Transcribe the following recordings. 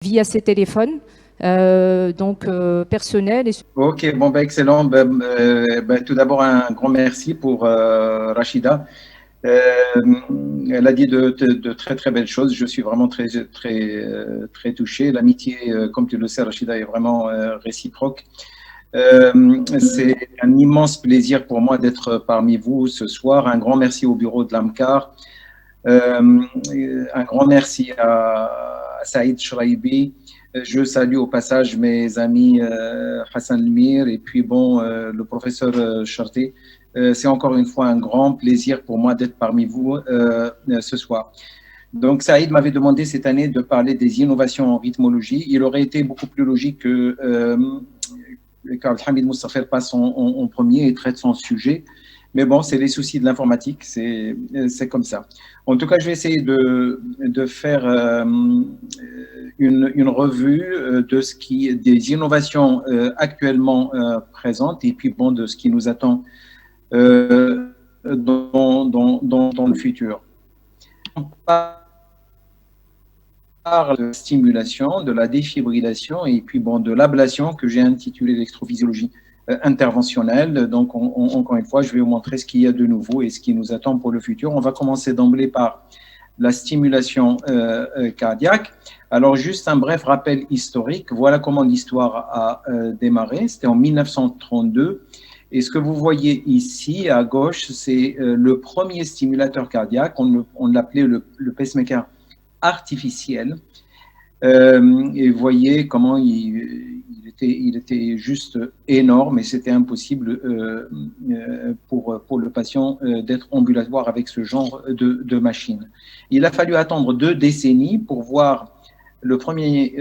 via ses téléphones, personnels. Ok, bon, ben, excellent. Tout d'abord, un grand merci pour Rachida. Euh, Elle a dit de très très belles choses. Je suis vraiment très touché. L'amitié, comme tu le sais, Rachida, est vraiment réciproque. C'est un immense plaisir pour moi d'être parmi vous ce soir. Un grand merci au bureau de l'AMCAR. Un grand merci à Saïd Shraibi. Je salue au passage mes amis Hassan Lemir et puis le professeur Charté. C'est encore une fois un grand plaisir pour moi d'être parmi vous ce soir. Donc, Saïd m'avait demandé cette année de parler des innovations en rythmologie. Il aurait été beaucoup plus logique que Hamid Moussafer passe en premier et traite son sujet. Mais bon, c'est les soucis de l'informatique, c'est comme ça. En tout cas, je vais essayer de faire une revue des innovations actuellement présentes et puis de ce qui nous attend dans le futur. On parle de stimulation, de la défibrillation et puis de l'ablation que j'ai intitulé l'électrophysiologie interventionnelle. Donc, encore une fois, je vais vous montrer ce qu'il y a de nouveau et ce qui nous attend pour le futur. On va commencer d'emblée par la stimulation cardiaque. Alors, juste un bref rappel historique. Voilà comment l'histoire a démarré. C'était en 1932. Et ce que vous voyez ici, à gauche, c'est le premier stimulateur cardiaque. On l'appelait le pacemaker artificiel. Et vous voyez comment il était juste énorme et c'était impossible pour le patient d'être ambulatoire avec ce genre de machine. Il a fallu attendre 2 décennies pour voir le premier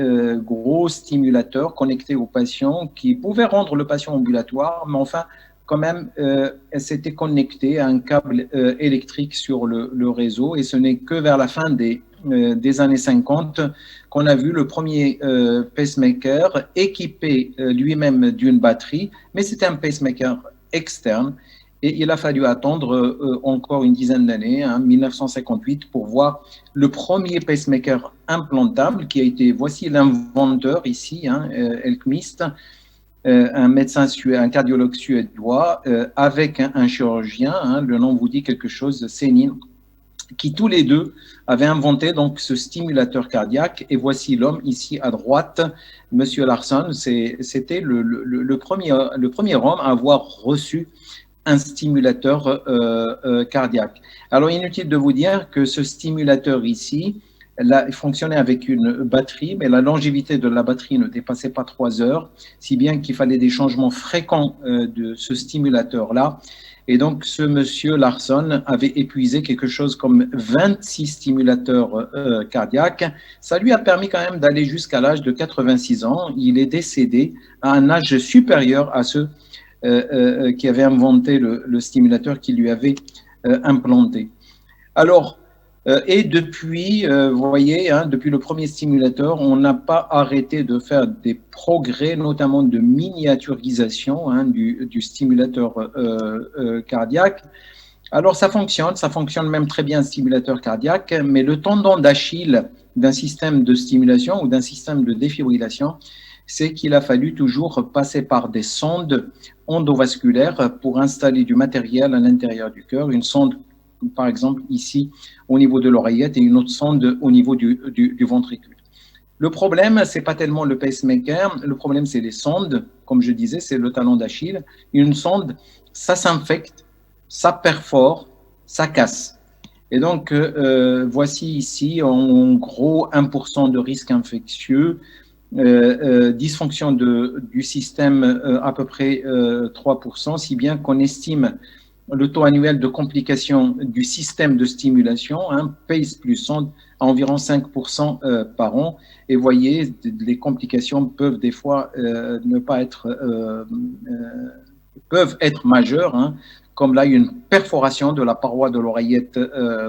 gros stimulateur connecté au patient qui pouvait rendre le patient ambulatoire, mais enfin, quand même, elle s'était connectée à un câble électrique sur le réseau et ce n'est que vers la fin des années 50 qu'on a vu le premier pacemaker équipé lui-même d'une batterie, mais c'était un pacemaker externe et il a fallu attendre encore une dizaine d'années, 1958, pour voir le premier pacemaker implantable qui a été, voici l'inventeur ici, Elkmist, un médecin un cardiologue suédois avec un chirurgien, le nom vous dit quelque chose, Senin, qui tous les deux avaient inventé donc ce stimulateur cardiaque. Et voici l'homme ici à droite, Monsieur Larsson. C'était le premier homme à avoir reçu un stimulateur cardiaque. Alors, inutile de vous dire que ce stimulateur ici, là, il fonctionnait avec une batterie, mais la longévité de la batterie ne dépassait pas 3 heures, si bien qu'il fallait des changements fréquents de ce stimulateur-là. Et donc, ce monsieur Larsson avait épuisé quelque chose comme 26 stimulateurs cardiaques. Ça lui a permis quand même d'aller jusqu'à l'âge de 86 ans. Il est décédé à un âge supérieur à ceux qui avait inventé le stimulateur qui lui avait implanté. Alors, et depuis, vous voyez, depuis le premier stimulateur, on n'a pas arrêté de faire des progrès, notamment de miniaturisation du stimulateur cardiaque. Alors, ça fonctionne même très bien, un stimulateur cardiaque, mais le tendon d'Achille d'un système de stimulation ou d'un système de défibrillation, c'est qu'il a fallu toujours passer par des sondes endovasculaires pour installer du matériel à l'intérieur du cœur, une sonde par exemple ici au niveau de l'oreillette et une autre sonde au niveau du ventricule. Le problème, c'est pas tellement le pacemaker, le problème c'est les sondes, comme je disais, c'est le talon d'Achille. Une sonde, ça s'infecte, ça perfore, ça casse. Et donc, voici ici, en gros, 1% de risque infectieux, dysfonction du système à peu près 3%, si bien qu'on estime le taux annuel de complications du système de stimulation, PACE plus sonde, à environ 5% par an. Et vous voyez, les complications peuvent des fois ne pas être, peuvent être majeures, comme là, une perforation de la paroi de l'oreillette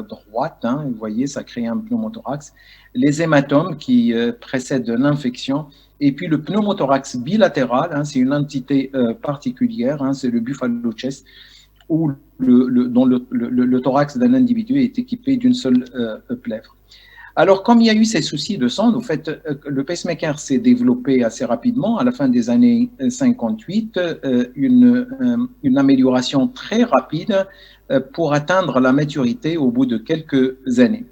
droite. Vous voyez, ça crée un pneumothorax. Les hématomes qui précèdent l'infection. Et puis le pneumothorax bilatéral, c'est une entité particulière, c'est le buffalo chest, dont le thorax d'un individu est équipé d'une seule plèvre. Alors, comme il y a eu ces soucis de sonde, au fait, le pacemaker s'est développé assez rapidement. À la fin des années 58, une amélioration très rapide pour atteindre la maturité au bout de quelques années.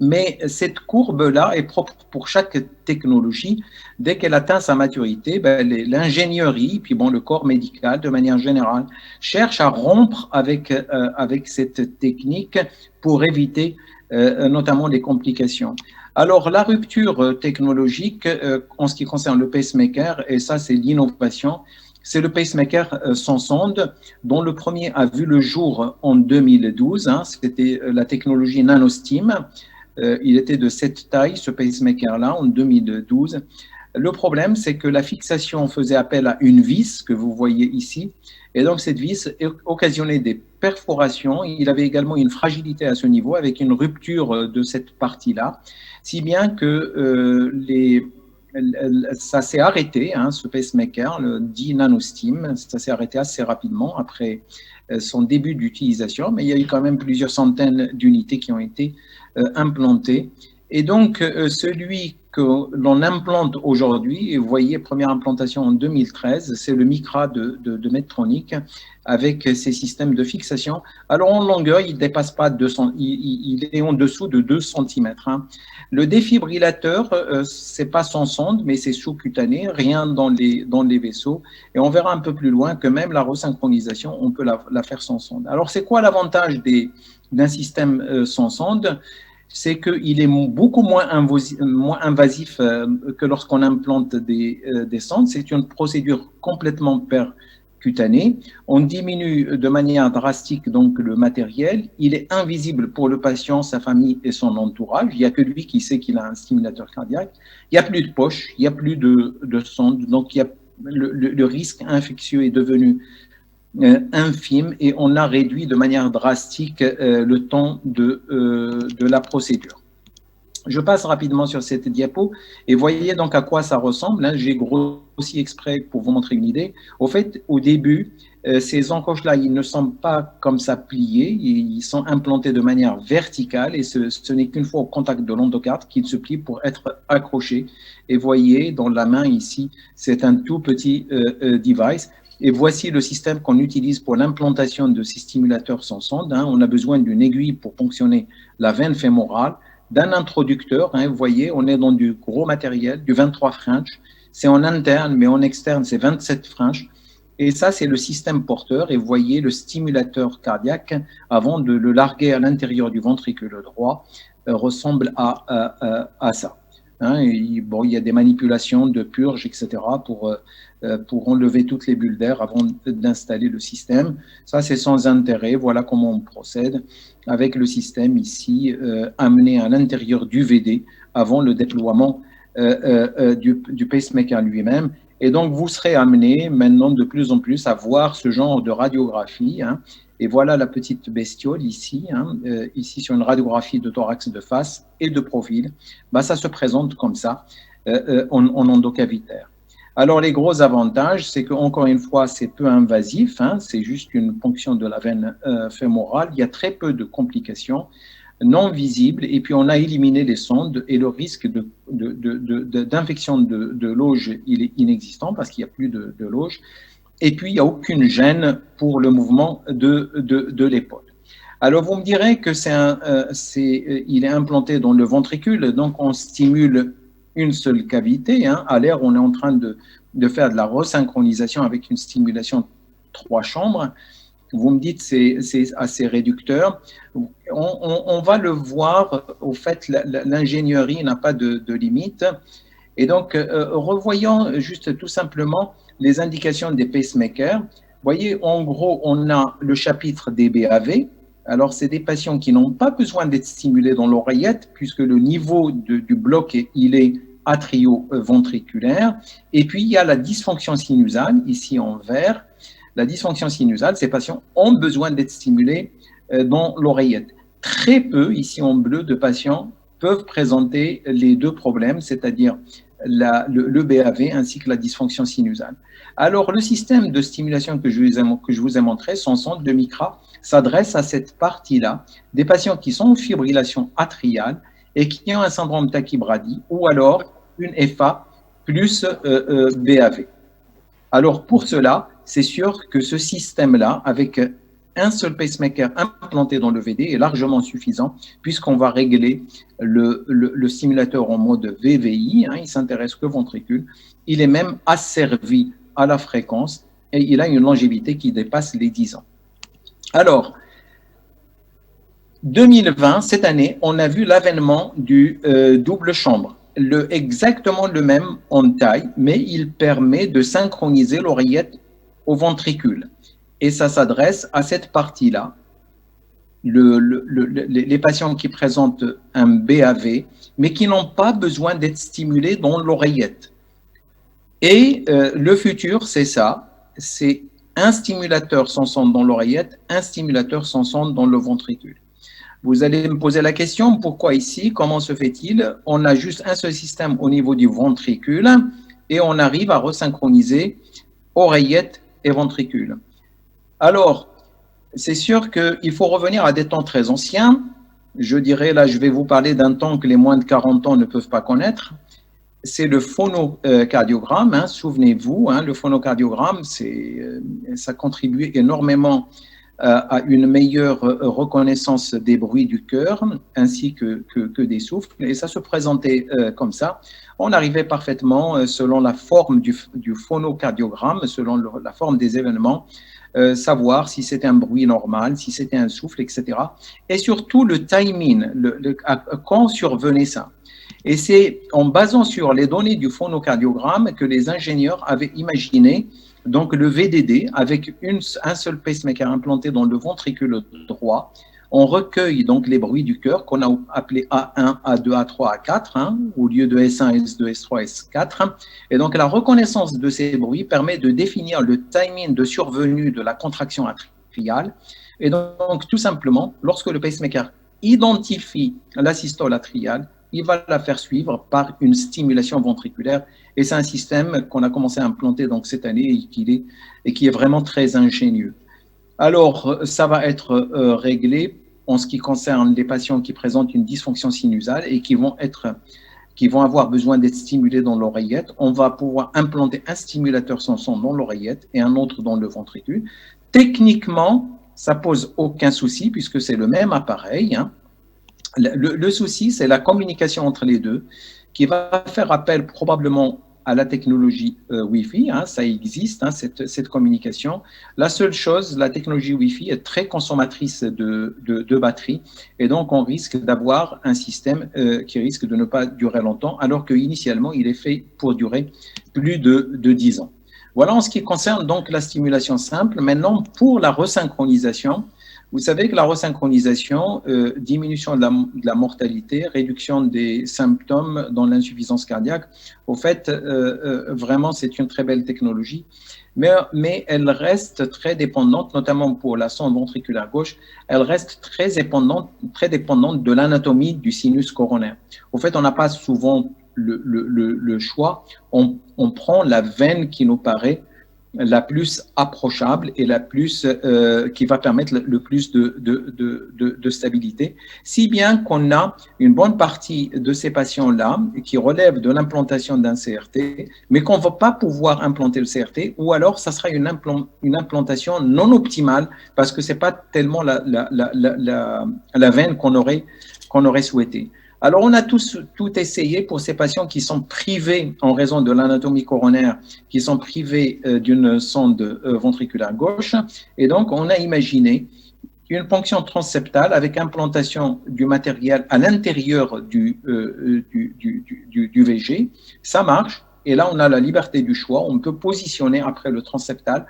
Mais cette courbe-là est propre pour chaque technologie. Dès qu'elle atteint sa maturité, ben, l'ingénierie, puis bon, le corps médical, de manière générale, cherche à rompre avec cette technique pour éviter notamment les complications. Alors, la rupture technologique en ce qui concerne le pacemaker, et ça, c'est l'innovation, c'est le pacemaker sans sonde, dont le premier a vu le jour en 2012. Hein, c'était la technologie NanoSteam. Il était de cette taille, ce pacemaker-là, en 2012. Le problème, c'est que la fixation faisait appel à une vis que vous voyez ici, et donc cette vis occasionnait des perforations. Il avait également une fragilité à ce niveau, avec une rupture de cette partie-là, si bien que ça s'est arrêté, hein, ce pacemaker, le dit NanoSteam, ça s'est arrêté assez rapidement après son début d'utilisation, mais il y a eu quand même plusieurs centaines d'unités qui ont été implantées. Et donc, celui que l'on implante aujourd'hui, et vous voyez, première implantation en 2013, c'est le Micra de Medtronic avec ses systèmes de fixation. Alors, en longueur, il ne dépasse pas 200, il est en dessous de 2 cm. Hein. Le défibrillateur, c'est pas sans sonde, mais c'est sous-cutané, rien dans les vaisseaux. Et on verra un peu plus loin que même la resynchronisation, on peut la faire sans sonde. Alors, c'est quoi l'avantage d'un système sans sonde? C'est qu'il est beaucoup moins invasif que lorsqu'on implante des sondes. C'est une procédure complètement percutanée. On diminue de manière drastique donc le matériel. Il est invisible pour le patient, sa famille et son entourage. Il n'y a que lui qui sait qu'il a un stimulateur cardiaque. Il n'y a plus de poche, il n'y a plus de sonde. Donc, le risque infectieux est devenu infime et on a réduit de manière drastique le temps de la procédure. Je passe rapidement sur cette diapo et voyez donc à quoi ça ressemble. Hein. J'ai grossi exprès pour vous montrer une idée. Au fait, au début, ces encoches-là, ils ne sont pas comme ça pliés, ils sont implantés de manière verticale et ce n'est qu'une fois au contact de l'endocarde qu'ils se plient pour être accrochés. Et voyez, dans la main ici, c'est un tout petit device. Et voici le système qu'on utilise pour l'implantation de ces stimulateurs sans sonde. Hein. On a besoin d'une aiguille pour ponctionner la veine fémorale, d'un introducteur. Hein. Vous voyez, on est dans du gros matériel, du 23 French. C'est en interne, mais en externe, c'est 27 French. Et ça, c'est le système porteur. Et vous voyez le stimulateur cardiaque, avant de le larguer à l'intérieur du ventricule droit, ressemble à ça. Hein, il y a des manipulations de purge, etc., pour enlever toutes les bulles d'air avant d'installer le système. Ça, c'est sans intérêt. Voilà comment on procède avec le système ici, amené à l'intérieur du VD avant le déploiement du pacemaker lui-même. Et donc, vous serez amené maintenant de plus en plus à voir ce genre de radiographie. Hein. Et voilà la petite bestiole ici, hein, ici sur une radiographie de thorax de face et de profil. Bah, ça se présente comme ça en endocavitaire. Alors, les gros avantages, c'est qu'encore une fois, c'est peu invasif, hein, c'est juste une ponction de la veine fémorale. Il y a très peu de complications non visibles, et puis on a éliminé les sondes et le risque d'infection de l'auge, il est inexistant parce qu'il n'y a plus de l'auge. Et puis, il n'y a aucune gêne pour le mouvement de l'épaule. Alors, vous me direz que il est implanté dans le ventricule, donc on stimule une seule cavité. Hein. À l'air, on est en train de faire de la resynchronisation avec une stimulation 3 chambres. Vous me dites que c'est assez réducteur. On va le voir, au fait, l'ingénierie n'a pas de limite. Et donc, revoyons juste tout simplement les indications des pacemakers. Vous voyez, en gros, on a le chapitre des BAV. Alors, c'est des patients qui n'ont pas besoin d'être stimulés dans l'oreillette, puisque le niveau du bloc, il est atrioventriculaire. Et puis, il y a la dysfonction sinusale, ici en vert. La dysfonction sinusale, ces patients ont besoin d'être stimulés dans l'oreillette. Très peu, ici en bleu, de patients peuvent présenter les deux problèmes, c'est-à-dire le BAV ainsi que la dysfonction sinusale. Alors, le système de stimulation que je vous ai montré, son sonde de Micra, s'adresse à cette partie-là, des patients qui sont en fibrillation atriale et qui ont un syndrome tachybradi ou alors une FA plus BAV. Alors pour cela, c'est sûr que ce système-là, avec un seul pacemaker implanté dans le VD, est largement suffisant puisqu'on va régler le stimulateur en mode VVI, hein, il s'intéresse qu'au ventricule, il est même asservi à la fréquence et il a une longévité qui dépasse les 10 ans. Alors, 2020, cette année, on a vu l'avènement du double chambre. Exactement le même en taille, mais il permet de synchroniser l'oreillette au ventricule. Et ça s'adresse à cette partie-là. Les patients qui présentent un BAV, mais qui n'ont pas besoin d'être stimulés dans l'oreillette. Et le futur, c'est ça, c'est un stimulateur sans sonde dans l'oreillette, un stimulateur sans sonde dans le ventricule. Vous allez me poser la question, pourquoi ici? Comment se fait-il? On a juste un seul système au niveau du ventricule et on arrive à resynchroniser oreillette et ventricule. Alors, c'est sûr qu'il faut revenir à des temps très anciens. Je dirais, là, je vais vous parler d'un temps que les moins de 40 ans ne peuvent pas connaître. C'est le phonocardiogramme, hein, souvenez-vous, hein, le phonocardiogramme, ça contribue énormément à une meilleure reconnaissance des bruits du cœur ainsi que des souffles. Et ça se présentait comme ça. On arrivait parfaitement, selon la forme du phonocardiogramme, selon la forme des événements, savoir si c'était un bruit normal, si c'était un souffle, etc. Et surtout le timing, quand survenait ça. Et c'est en basant sur les données du phonocardiogramme que les ingénieurs avaient imaginé donc le VDD avec un seul pacemaker implanté dans le ventricule droit. On recueille donc les bruits du cœur qu'on a appelés A1, A2, A3, A4, hein, au lieu de S1, S2, S3, S4. Et donc la reconnaissance de ces bruits permet de définir le timing de survenue de la contraction atriale. Et donc tout simplement, lorsque le pacemaker identifie la systole atriale, il va la faire suivre par une stimulation ventriculaire. Et c'est un système qu'on a commencé à implanter donc cette année et qui est vraiment très ingénieux. Alors, ça va être réglé en ce qui concerne les patients qui présentent une dysfonction sinusale et qui vont avoir besoin d'être stimulés dans l'oreillette. On va pouvoir implanter un stimulateur sans son dans l'oreillette et un autre dans le ventricule. Techniquement, ça pose aucun souci puisque c'est le même appareil, hein. Le souci, c'est la communication entre les deux qui va faire appel probablement à la technologie Wi-Fi, hein, ça existe, hein, cette communication. La seule chose, la technologie Wi-Fi est très consommatrice de batterie et donc on risque d'avoir un système qui risque de ne pas durer longtemps alors qu'initialement, il est fait pour durer plus de 10 ans. Voilà en ce qui concerne donc la stimulation simple. Maintenant, pour la resynchronisation, vous savez que la resynchronisation, diminution de la mortalité, réduction des symptômes dans l'insuffisance cardiaque, au fait, vraiment, c'est une très belle technologie, mais elle reste très dépendante, notamment pour la sonde ventriculaire gauche, elle reste très dépendante de l'anatomie du sinus coronaire. Au fait, on n'a pas souvent le choix, on prend la veine qui nous paraît la plus approchable et la plus qui va permettre le plus de stabilité, si bien qu'on a une bonne partie de ces patients-là qui relèvent de l'implantation d'un CRT, mais qu'on ne va pas pouvoir implanter le CRT, ou alors ça sera une implantation non optimale parce que ce n'est pas tellement la veine qu'on aurait souhaité. Alors, on a tout essayé pour ces patients qui sont privés, en raison de l'anatomie coronaire, qui sont privés d'une sonde ventriculaire gauche. Et donc, on a imaginé une ponction transseptale avec implantation du matériel à l'intérieur du VG. Ça marche. Et là, on a la liberté du choix. On peut positionner après le transseptal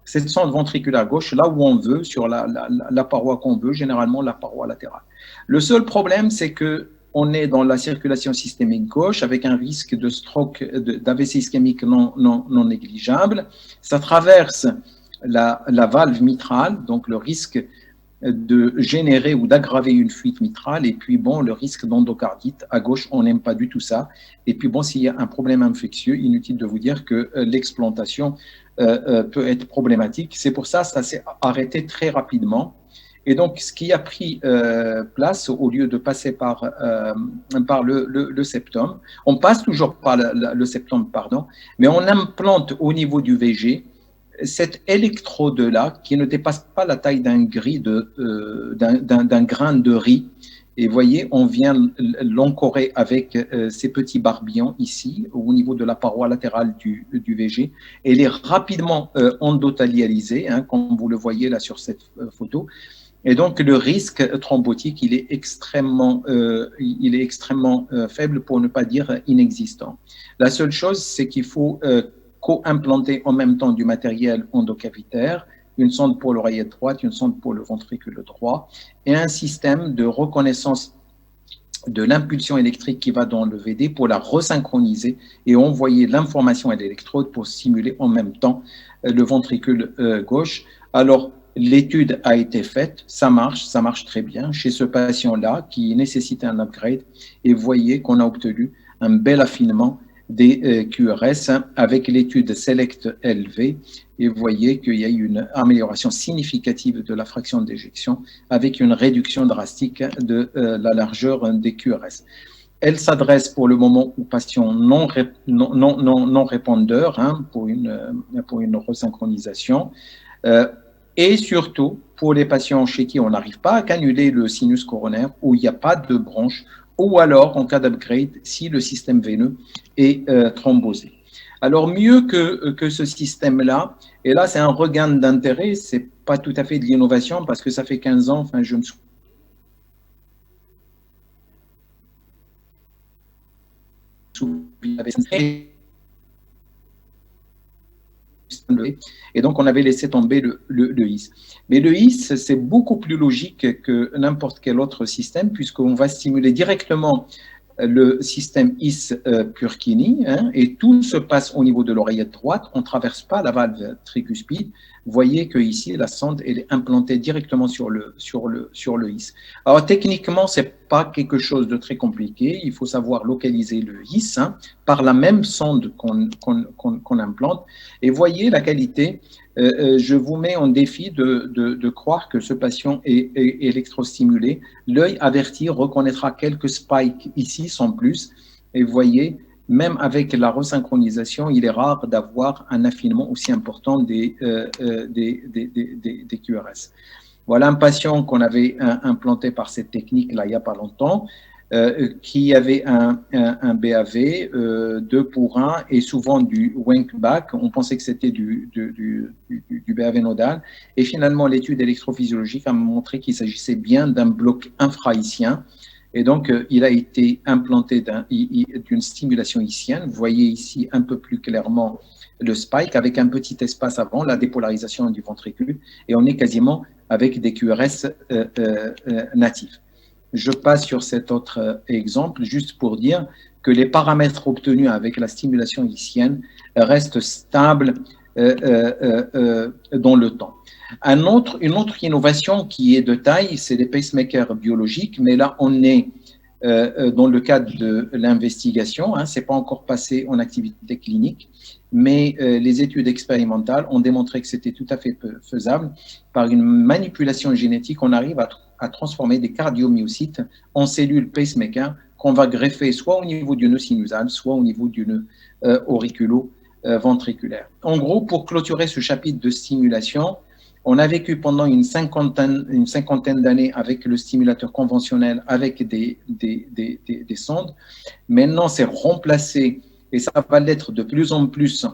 cette sonde ventriculaire gauche là où on veut, sur la paroi qu'on veut, généralement la paroi latérale. Le seul problème, c'est que on est dans la circulation systémique gauche avec un risque de stroke, d'AVC ischémique non négligeable. Ça traverse la valve mitrale, donc le risque de générer ou d'aggraver une fuite mitrale. Et puis, bon, le risque d'endocardite à gauche, on n'aime pas du tout ça. Et puis, bon, s'il y a un problème infectieux, inutile de vous dire que l'explantation peut être problématique. C'est pour ça que ça s'est arrêté très rapidement. Et donc, ce qui a pris place, au lieu de passer par le septum, on passe toujours par le septum, pardon, mais on implante au niveau du VG cet électrode-là qui ne dépasse pas la taille d'un d'un grain de riz. Et vous voyez, on vient l'encorer avec ces petits barbillons ici, au niveau de la paroi latérale du VG. Et il est rapidement endothalialisé, hein, comme vous le voyez là sur cette photo. Et donc, le risque thrombotique, il est extrêmement faible, pour ne pas dire inexistant. La seule chose, c'est qu'il faut co-implanter en même temps du matériel endocavitaire, une sonde pour l'oreillette droite, une sonde pour le ventricule droit, et un système de reconnaissance de l'impulsion électrique qui va dans le VD pour la resynchroniser et envoyer l'information à l'électrode pour simuler en même temps le ventricule gauche. Alors, l'étude a été faite, ça marche très bien chez ce patient-là qui nécessitait un upgrade, et vous voyez qu'on a obtenu un bel affinement des QRS avec l'étude SELECT-LV, et vous voyez qu'il y a eu une amélioration significative de la fraction d'éjection avec une réduction drastique de la largeur des QRS. Elle s'adresse pour le moment aux patients non répondeurs, hein, pour une resynchronisation, et surtout pour les patients chez qui on n'arrive pas à cannuler le sinus coronaire, où il n'y a pas de bronche, ou alors en cas d'upgrade si le système veineux est thrombosé. Alors mieux que ce système-là, et là c'est un regain d'intérêt, c'est pas tout à fait de l'innovation parce que ça fait 15 ans, enfin je me souviens, et donc on avait laissé tomber le HIS. Mais le HIS, c'est beaucoup plus logique que n'importe quel autre système, puisqu'on va stimuler directement le système HIS-Purkinje, hein, et tout se passe au niveau de l'oreillette droite, on ne traverse pas la valve tricuspide. Vous voyez que ici la sonde elle est implantée directement sur le HIS. Alors techniquement, ce n'est pas quelque chose de très compliqué, il faut savoir localiser le HIS, hein, par la même sonde qu'on implante, et voyez la qualité. Je vous mets en défi de croire que ce patient est électrostimulé. L'œil averti reconnaîtra quelques spikes ici, sans plus. Et vous voyez, même avec la resynchronisation, il est rare d'avoir un affinement aussi important des QRS. Voilà un patient qu'on avait implanté par cette technique-là il n'y a pas longtemps, qui avait un BAV 2 pour 1 et souvent du wink back. On pensait que c'était du BAV nodal. Et finalement, l'étude électrophysiologique a montré qu'il s'agissait bien d'un bloc infrahissien. Et donc, il a été implanté d'une stimulation hissienne. Vous voyez ici un peu plus clairement le spike avec un petit espace avant, la dépolarisation du ventricule. Et on est quasiment avec des QRS natifs. Je passe sur cet autre exemple juste pour dire que les paramètres obtenus avec la stimulation hissienne restent stables dans le temps. Une autre innovation qui est de taille, c'est les pacemakers biologiques, mais là on est dans le cadre de l'investigation, hein, ce n'est pas encore passé en activité clinique, mais les études expérimentales ont démontré que c'était tout à fait faisable. Par une manipulation génétique, on arrive à transformer des cardiomyocytes en cellules pacemaker qu'on va greffer soit au niveau du nœud sinusal, soit au niveau du nœud auriculo-ventriculaire. En gros, pour clôturer ce chapitre de stimulation, on a vécu pendant une cinquantaine d'années avec le stimulateur conventionnel, avec des sondes. Maintenant, c'est remplacé, et ça va l'être de plus en plus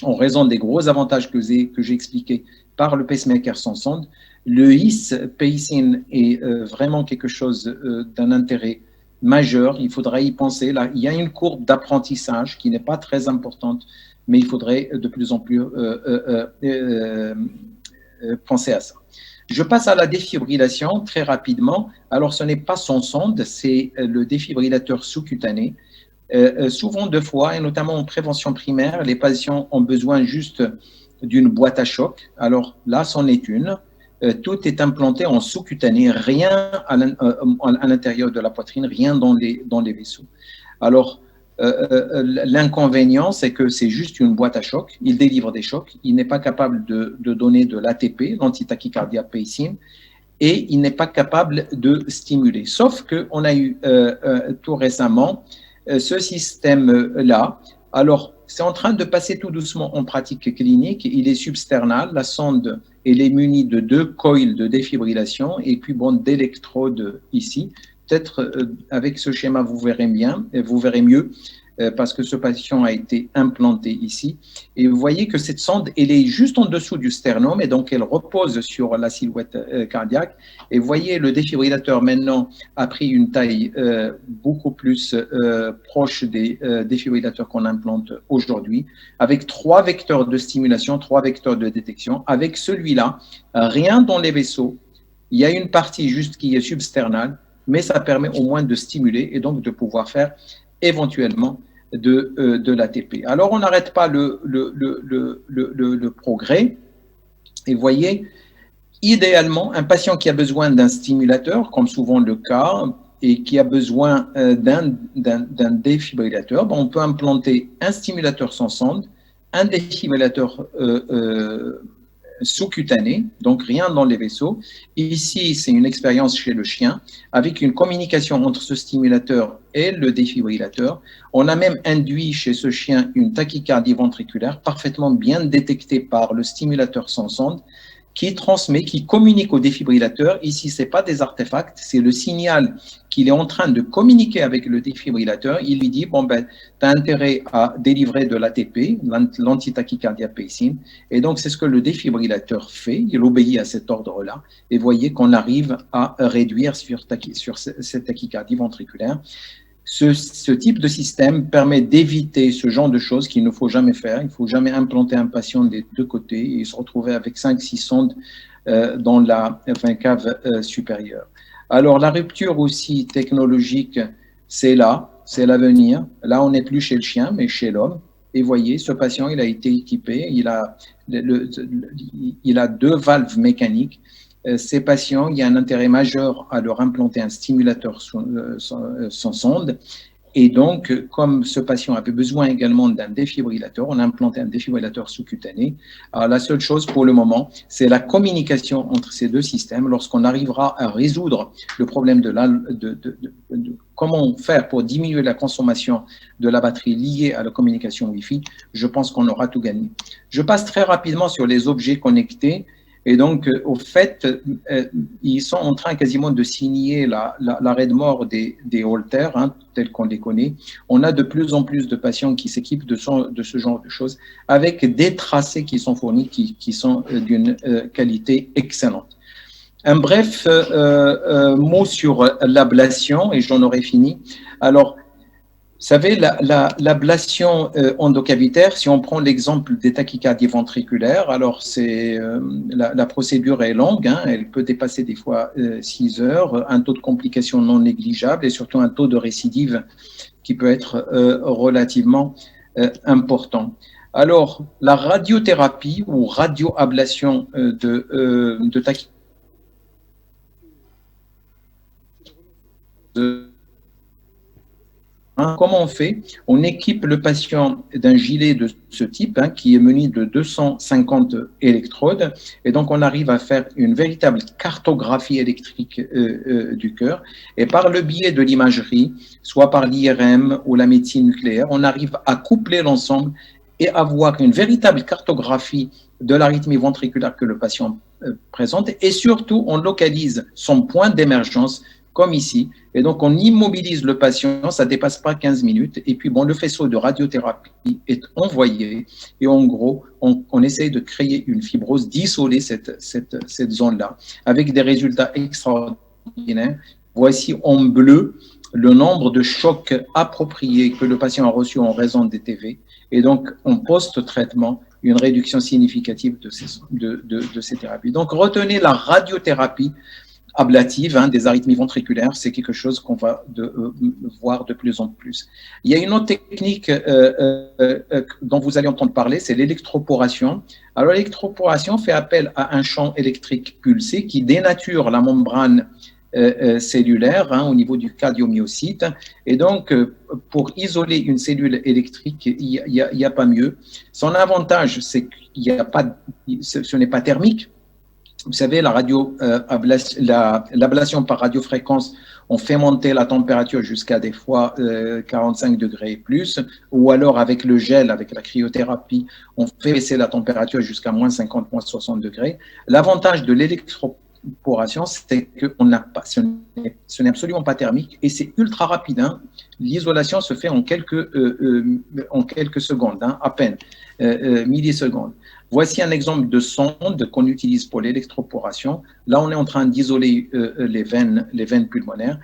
en raison des gros avantages que j'ai expliqués par le pacemaker sans sonde. Le HIS pacing est vraiment quelque chose d'un intérêt majeur. Il faudra y penser. Là, il y a une courbe d'apprentissage qui n'est pas très importante, mais il faudrait de plus en plus penser à ça. Je passe à la défibrillation très rapidement. Alors, ce n'est pas sans sonde, c'est le défibrillateur sous-cutané. Souvent 2 fois, et notamment en prévention primaire, les patients ont besoin juste d'une boîte à choc. Alors là, c'en est une. Tout est implanté en sous-cutané, rien à l'intérieur de la poitrine, rien dans les vaisseaux. Alors, l'inconvénient, c'est que c'est juste une boîte à choc. Il délivre des chocs. Il n'est pas capable de donner de l'ATP, l'antitachycardia pacing. et il n'est pas capable de stimuler. Sauf qu'on a eu tout récemment ce système-là. Alors, c'est en train de passer tout doucement en pratique clinique. Il est substernal. La sonde, elle est munie de 2 coils de défibrillation et puis bon, d'électrodes ici. Peut-être avec ce schéma, vous verrez mieux parce que ce patient a été implanté ici. Et vous voyez que cette sonde, elle est juste en dessous du sternum et donc elle repose sur la silhouette cardiaque. Et vous voyez, le défibrillateur maintenant a pris une taille beaucoup plus proche des défibrillateurs qu'on implante aujourd'hui, avec 3 vecteurs de stimulation, 3 vecteurs de détection. Avec celui-là, rien dans les vaisseaux. Il y a une partie juste qui est substernale, mais ça permet au moins de stimuler et donc de pouvoir faire éventuellement de l'ATP. Alors, on n'arrête pas le progrès. Et vous voyez, idéalement, un patient qui a besoin d'un stimulateur, comme souvent le cas, et qui a besoin d'un défibrillateur, on peut implanter un stimulateur sans sonde, un défibrillateur sous-cutané, donc rien dans les vaisseaux. Ici, c'est une expérience chez le chien, avec une communication entre ce stimulateur et le défibrillateur. On a même induit chez ce chien une tachycardie ventriculaire parfaitement bien détectée par le stimulateur sans sonde, qui transmet, qui communique au défibrillateur. Ici, ce n'est pas des artefacts, c'est le signal qu'il est en train de communiquer avec le défibrillateur. Il lui dit, bon, ben, tu as intérêt à délivrer de l'ATP, l'antitachycardia pacing. Et donc, c'est ce que le défibrillateur fait. Il obéit à cet ordre-là. Et voyez qu'on arrive à réduire sur cette tachycardie ventriculaire. Ce type de système permet d'éviter ce genre de choses qu'il ne faut jamais faire. Il ne faut jamais implanter un patient des 2 côtés et se retrouver avec 5-6 sondes dans la cave supérieure. Alors, la rupture aussi technologique, c'est là, c'est l'avenir. Là, on n'est plus chez le chien, mais chez l'homme. Et voyez, ce patient, il a été équipé, il a 2 valves mécaniques. Ces patients, il y a un intérêt majeur à leur implanter un stimulateur sans sonde. Et donc, comme ce patient avait besoin également d'un défibrillateur, on a implanté un défibrillateur sous-cutané. Alors, la seule chose pour le moment, c'est la communication entre ces 2 systèmes. Lorsqu'on arrivera à résoudre le problème de comment faire pour diminuer la consommation de la batterie liée à la communication Wi-Fi, je pense qu'on aura tout gagné. Je passe très rapidement sur les objets connectés. Et donc, au fait, ils sont en train quasiment de signer l'arrêt de mort des holters, hein, tels qu'on les connaît. On a de plus en plus de patients qui s'équipent de ce genre de choses, avec des tracés qui sont fournis, qui sont d'une qualité excellente. Un bref mot sur l'ablation, et j'en aurai fini. Alors, vous savez, l'ablation endocavitaire, si on prend l'exemple des tachycardies ventriculaires, alors la procédure est longue, hein, elle peut dépasser des fois 6 heures, un taux de complication non négligeable et surtout un taux de récidive qui peut être relativement important. Alors, la radiothérapie ou radioablation de tachycardie comment on fait? On équipe le patient d'un gilet de ce type qui est muni de 250 électrodes et donc on arrive à faire une véritable cartographie électrique du cœur et par le biais de l'imagerie, soit par l'IRM ou la médecine nucléaire, on arrive à coupler l'ensemble et avoir une véritable cartographie de l'arythmie ventriculaire que le patient présente et surtout on localise son point d'émergence comme ici, et donc on immobilise le patient, ça ne dépasse pas 15 minutes, et puis bon, le faisceau de radiothérapie est envoyé, et en gros, on essaye de créer une fibrose, d'isoler cette zone-là, avec des résultats extraordinaires. Voici en bleu le nombre de chocs appropriés que le patient a reçus en raison des TV, et donc en post-traitement, une réduction significative de ces thérapies. Donc retenez la radiothérapie ablative des arythmies ventriculaires, c'est quelque chose qu'on va voir de plus en plus. Il y a une autre technique dont vous allez entendre parler, c'est l'électroporation. Alors l'électroporation fait appel à un champ électrique pulsé qui dénature la membrane cellulaire au niveau du cardiomyocyte. Et donc, pour isoler une cellule électrique, il n'y a pas mieux. Son avantage, c'est qu'il n'y a pas, ce n'est pas thermique. Vous savez, l'ablation par radiofréquence, on fait monter la température jusqu'à des fois 45 degrés et plus, ou alors avec le gel, avec la cryothérapie, on fait baisser la température jusqu'à moins 50, moins 60 degrés. L'avantage de l'électroporation, c'est qu'on n'a pas, ce n'est absolument pas thermique et c'est ultra rapide. Hein. L'isolation se fait en quelques secondes, hein, à peine, millisecondes. Voici un exemple de sonde qu'on utilise pour l'électroporation. Là, on est en train d'isoler les veines pulmonaires.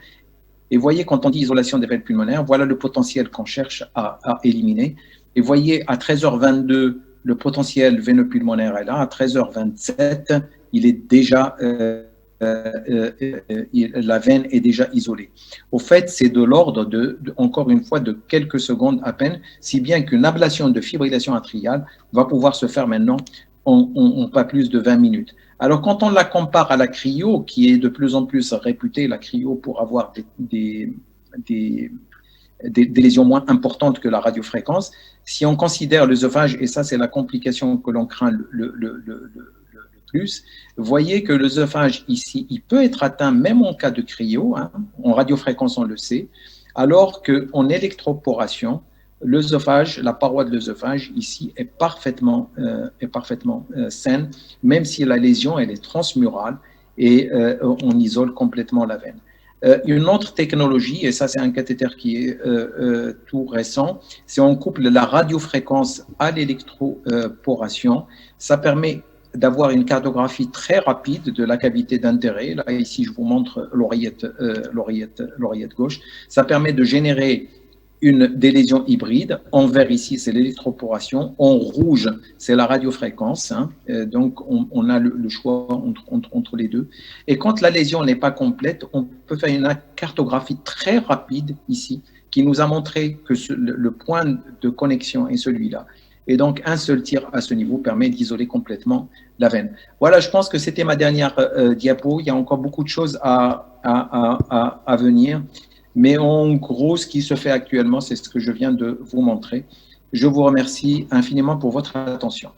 Et voyez, quand on dit isolation des veines pulmonaires, voilà le potentiel qu'on cherche à éliminer. Et voyez, à 13h22, le potentiel veineux pulmonaire est là. À 13h27, il est déjà, la veine est déjà isolée. Au fait, c'est de l'ordre encore une fois, de quelques secondes à peine, si bien qu'une ablation de fibrillation atriale va pouvoir se faire maintenant en pas plus de 20 minutes. Alors, quand on la compare à la cryo, qui est de plus en plus réputée, la cryo, pour avoir des lésions moins importantes que la radiofréquence, si on considère l'œsophage, et ça c'est la complication que l'on craint le plus, voyez que l'œsophage ici, il peut être atteint même en cas de cryo, hein, en radiofréquence on le sait, alors qu'en électroporation, l'œsophage, la paroi de l'œsophage ici est parfaitement saine, même si la lésion elle est transmurale et on isole complètement la veine. Une autre technologie, et ça c'est un cathéter qui est tout récent, c'est on couple la radiofréquence à l'électroporation. Ça permet d'avoir une cartographie très rapide de la cavité d'intérêt. Là, ici, je vous montre l'oreillette gauche. Ça permet de générer des lésions hybrides. En vert, ici, c'est l'électroporation. En rouge, c'est la radiofréquence. Hein. Donc, on a le choix entre les deux. Et quand la lésion n'est pas complète, on peut faire une cartographie très rapide ici, qui nous a montré que le point de connexion est celui-là. Et donc, un seul tir à ce niveau permet d'isoler complètement la veine. Voilà, je pense que c'était ma dernière diapo. Il y a encore beaucoup de choses à venir. Mais en gros, ce qui se fait actuellement, c'est ce que je viens de vous montrer. Je vous remercie infiniment pour votre attention.